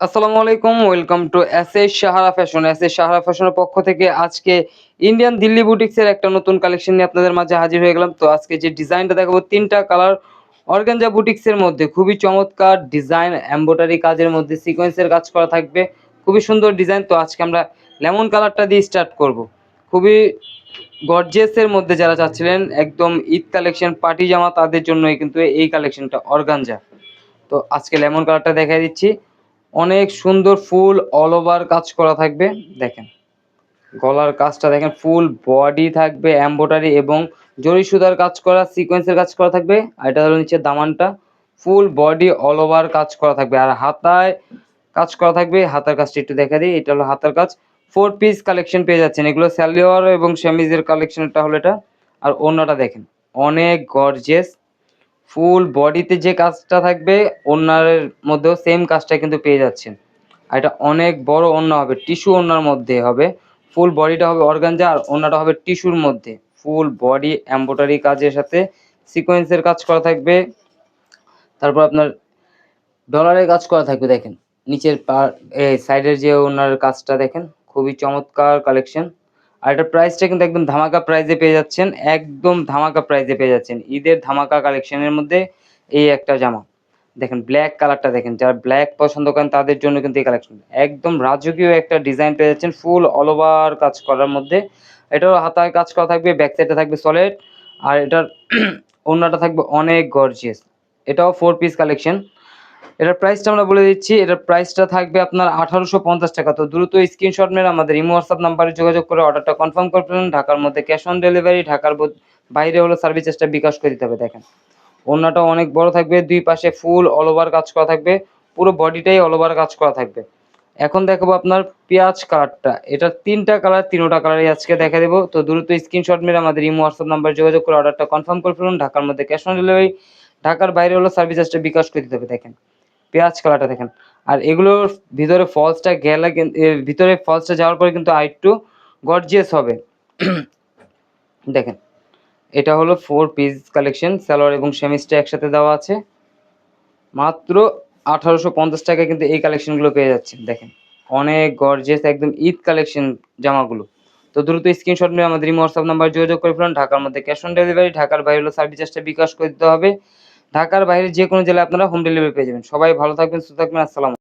আসসালামু আলাইকুম, welcome to SS Sahara fashion. SS Sahara ফ্যাশনের পক্ষ থেকে আজকে ইন্ডিয়ান দিল্লি বুটিক্সের একটা নতুন কালেকশন নিয়ে আপনাদের মাঝে হাজির হয়ে গেলাম। তো আজকে যে ডিজাইনটা দেখাবো ৩টা কালার অর্গানজা বুটিক্সের মধ্যে খুবই চমৎকার ডিজাইন, এমব্রয়ডারি কাজের মধ্যে সিকোয়েন্সের কাজ করা থাকবে। খুবই সুন্দর ডিজাইন। তো আজকে আমরা লেমন কালারটা দিয়ে স্টার্ট করব। খুবই গর্জিয়াসের মধ্যে যারা চাচ্ছিলেন একদম ঈদ কালেকশন পার্টি জামা তাদের জন্যই কিন্তু এই কালেকশনটা অর্গানজা। তো আজকে লেমন কালারটা দেখাই দিচ্ছি। অনেক সুন্দর ফুল অল ওভার কাজ করা থাকবে। দেখেন গলার কাজটা দেখেন, ফুল বডি থাকবে এমব্রয়ডারি এবং জরি সুতার কাজ করা, সিকোয়েন্সের কাজ করা থাকবে। আর এটা হলো নিচে দামানটা, ফুল বডি অল ওভার কাজ করা থাকবে। আর হাতায় কাজ করা থাকবে। হাতার কাজটা একটু দেখা দিই, এটা হলো হাতার কাজ। 4 পিস কালেকশন পেয়ে যাচ্ছেন। এগুলো সালোয়ার এবং সেমিজের কালেকশনটা হলো এটা। আর ওড়নাটা দেখেন অনেক গর্জিয়াস, ফুল বডিতে যে কাজটা থাকবে ওড়নার মধ্যেও সেম কাজটা কিন্তু পেয়ে যাচ্ছেন। আর এটা অনেক বড় ওড়না হবে, টিস্যু ওড়নার মধ্যে হবে। ফুল বডিটা হবে অর্গানজা আর ওড়নাটা হবে টিস্যুর মধ্যে। ফুল বডি এমব্রয়ডারি কাজের সাথে সিকোয়েন্সের কাজ করা থাকবে। তারপর আপনার ডলারের কাজ করা থাকবে। দেখেন নিচের সাইডের যে ওড়নার কাজটা দেখেন, খুবই চমৎকার কালেকশন। আর এটার প্রাইসটা কিন্তু একদম ধামাকা প্রাইসে পেয়ে যাচ্ছেন, একদম ধামাকা প্রাইসে পেয়ে যাচ্ছেন। ঈদের ধামাকা কালেকশনের মধ্যে এই একটা জামা দেখেন, ব্ল্যাক কালারটা দেখেন, যারা ব্ল্যাক পছন্দ করেন তাদের জন্য কিন্তু এই কালেকশন একদম রাজকীয় একটা ডিজাইন পেয়ে যাচ্ছেন, ফুল অল ওভার কাজ করার মধ্যে। এটারও হাতায় কাজ করা থাকবে, ব্যাক সাইডে থাকবে সলিড। আর এটার ওড়নাটা থাকবে অনেক গর্জিয়াস। এটাও 4 পিস কালেকশন। এটার প্রাইসটা আমরা বলে দিচ্ছি, এটার প্রাইসটা থাকবে আপনার 1850 টাকা। তো দ্রুত স্ক্রিনশট মেরে আমাদের ইমো হোয়াটসঅ্যাপ নাম্বারে যোগাযোগ করে অর্ডারটা কনফার্ম করে ফেলুন। ঢাকার মধ্যে ক্যাশ অন ডেলিভারি, ঢাকার বাইরে হলো সার্ভিস চার্জটা বিকাশ করে দিতে হবে। দেখেন ওড়নাটা অনেক বড় থাকবে, দুই পাশে ফুল অল ওভার কাজ করা থাকবে, পুরো বডিটাই অল ওভার কাজ করা থাকবে। এখন দেখাবো আপনার পেঁয়াজ কালারটা। এটা 3টা কালার, 3টা কালারই আজকে দেখা দেবো। তো দ্রুত স্ক্রিনশট মেরে আমাদের ইমো হোয়াটসঅ্যাপ নাম্বারে যোগাযোগ করে অর্ডারটা কনফার্ম করে ফেলুন। ঢাকার মধ্যে ক্যাশ অন ডেলিভারি, ঢাকার বাইরে হলো সার্ভিস চার্জটা বিকাশ করে দিতে হবে। দেখেন পেঁয়াজ কালারটা দেখেন। আর এগুলোর ভিতরে ফলসটা গেলে ভিতরে ফলসটা যাওয়ার পরে কিন্তু আরেকটু গর্জিয়াস হবে। দেখেন এটা হলো 4 পিস কালেকশন, সালোয়ার এবং সেমিজটা একসাথে দেওয়া আছে। মাত্র 1850 টাকায় কিন্তু এই কালেকশনগুলো পেয়ে যাচ্ছেন। দেখেন অনেক গর্জিয়াস একদম ঈদ কালেকশন জামাগুলো। তো দ্রুত স্ক্রিনশট নিয়ে আমাদের এই হোয়াটসঅ্যাপ নাম্বার যোগাযোগ করে ফেলুন। ঢাকার মধ্যে ক্যাশ অন ডেলিভারি, ঢাকার বাইরে হলো সার্ভিস চার্জটা বিকাশ করে দিতে হবে। ঢাকার বাইরে যে কোনো জেলায় আপনারা হোম ডেলিভারি পেয়ে যাবেন। সবাই ভালো থাকবেন, সুস্থ থাকবেন। আসসালাম।